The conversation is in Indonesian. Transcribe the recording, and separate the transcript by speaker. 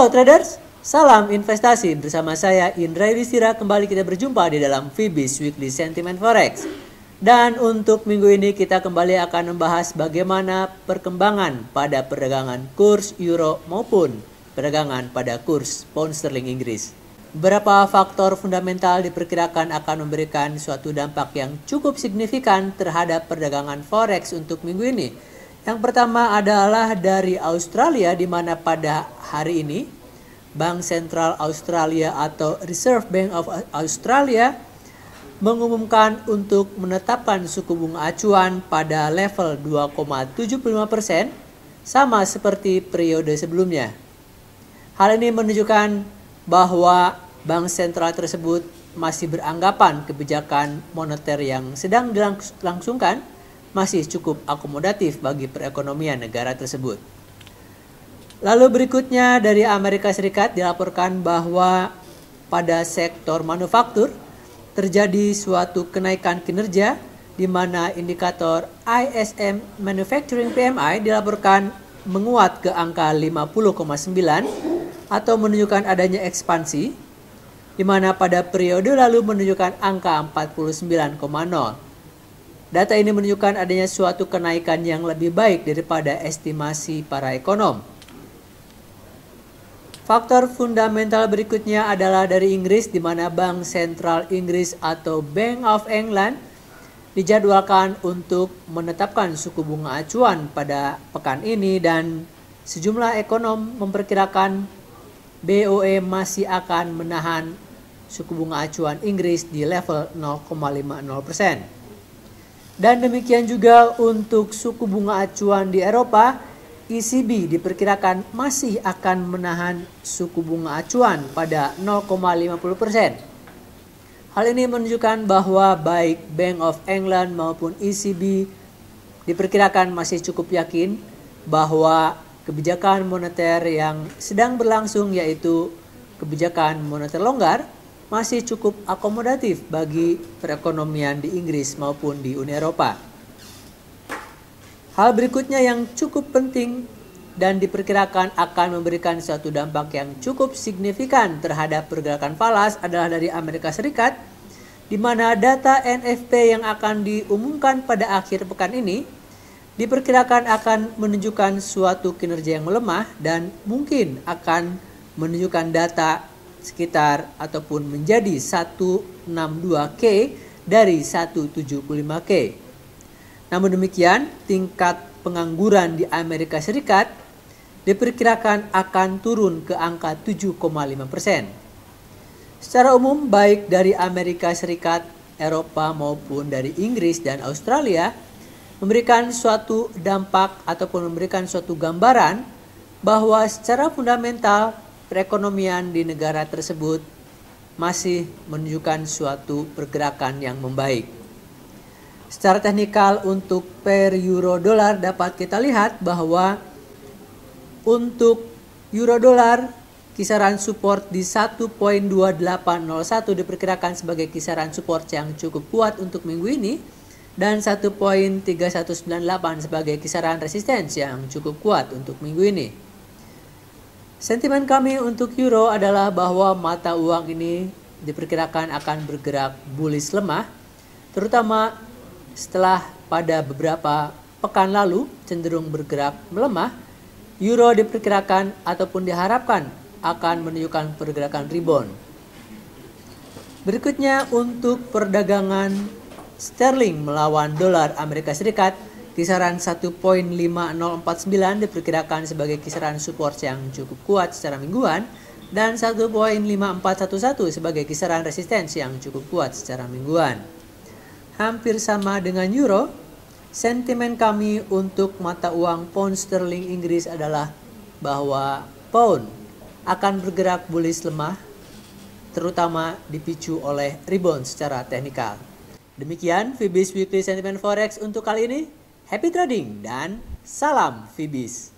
Speaker 1: Halo traders, salam investasi. Bersama saya Indra Yudhistira, kembali kita berjumpa di dalam Fibis Weekly Sentiment Forex. Dan untuk minggu ini kita kembali akan membahas bagaimana perkembangan pada perdagangan kurs euro maupun perdagangan pada kurs pound sterling Inggris. Beberapa faktor fundamental diperkirakan akan memberikan suatu dampak yang cukup signifikan terhadap perdagangan forex untuk minggu ini. Yang pertama adalah dari Australia, di mana pada hari ini Bank Sentral Australia atau Reserve Bank of Australia mengumumkan untuk menetapkan suku bunga acuan pada level 2,75%, sama seperti periode sebelumnya. Hal ini menunjukkan bahwa bank sentral tersebut masih beranggapan kebijakan moneter yang sedang dilangsungkan masih cukup akomodatif bagi perekonomian negara tersebut. Lalu berikutnya dari Amerika Serikat dilaporkan bahwa pada sektor manufaktur terjadi suatu kenaikan kinerja, di mana indikator ISM Manufacturing PMI dilaporkan menguat ke angka 50,9 atau menunjukkan adanya ekspansi, di mana pada periode lalu menunjukkan angka 49,0. Data ini menunjukkan adanya suatu kenaikan yang lebih baik daripada estimasi para ekonom. Faktor fundamental berikutnya adalah dari Inggris, di mana Bank Sentral Inggris atau Bank of England dijadwalkan untuk menetapkan suku bunga acuan pada pekan ini, dan sejumlah ekonom memperkirakan BOE masih akan menahan suku bunga acuan Inggris di level 0,50%. Dan demikian juga untuk suku bunga acuan di Eropa, ECB diperkirakan masih akan menahan suku bunga acuan pada 0,50%. Hal ini menunjukkan bahwa baik Bank of England maupun ECB diperkirakan masih cukup yakin bahwa kebijakan moneter yang sedang berlangsung, yaitu kebijakan moneter longgar, masih cukup akomodatif bagi perekonomian di Inggris maupun di Uni Eropa. Hal berikutnya yang cukup penting dan diperkirakan akan memberikan suatu dampak yang cukup signifikan terhadap pergerakan falas adalah dari Amerika Serikat, di mana data NFP yang akan diumumkan pada akhir pekan ini diperkirakan akan menunjukkan suatu kinerja yang melemah dan mungkin akan menunjukkan data sekitar ataupun menjadi 162K dari 175K. Namun demikian, tingkat pengangguran di Amerika Serikat diperkirakan akan turun ke angka 7,5%. Secara umum, baik dari Amerika Serikat, Eropa maupun dari Inggris dan Australia memberikan suatu dampak ataupun memberikan suatu gambaran bahwa secara fundamental perekonomian di negara tersebut masih menunjukkan suatu pergerakan yang membaik. Secara teknikal untuk pair euro dolar dapat kita lihat bahwa untuk euro dolar kisaran support di 1.2801 diperkirakan sebagai kisaran support yang cukup kuat untuk minggu ini, dan 1.3198 sebagai kisaran resistensi yang cukup kuat untuk minggu ini. Sentimen kami untuk euro adalah bahwa mata uang ini diperkirakan akan bergerak bullish lemah, terutama setelah pada beberapa pekan lalu cenderung bergerak melemah. Euro diperkirakan ataupun diharapkan akan menunjukkan pergerakan rebound. Berikutnya untuk perdagangan sterling melawan dolar Amerika Serikat, kisaran 1.5049 diperkirakan sebagai kisaran support yang cukup kuat secara mingguan, dan 1.5411 sebagai kisaran resistensi yang cukup kuat secara mingguan. Hampir sama dengan euro, sentimen kami untuk mata uang pound sterling Inggris adalah bahwa pound akan bergerak bullish lemah, terutama dipicu oleh rebound secara teknikal. Demikian Fibis Weekly Sentiment Forex untuk kali ini. Happy trading dan salam Fibis.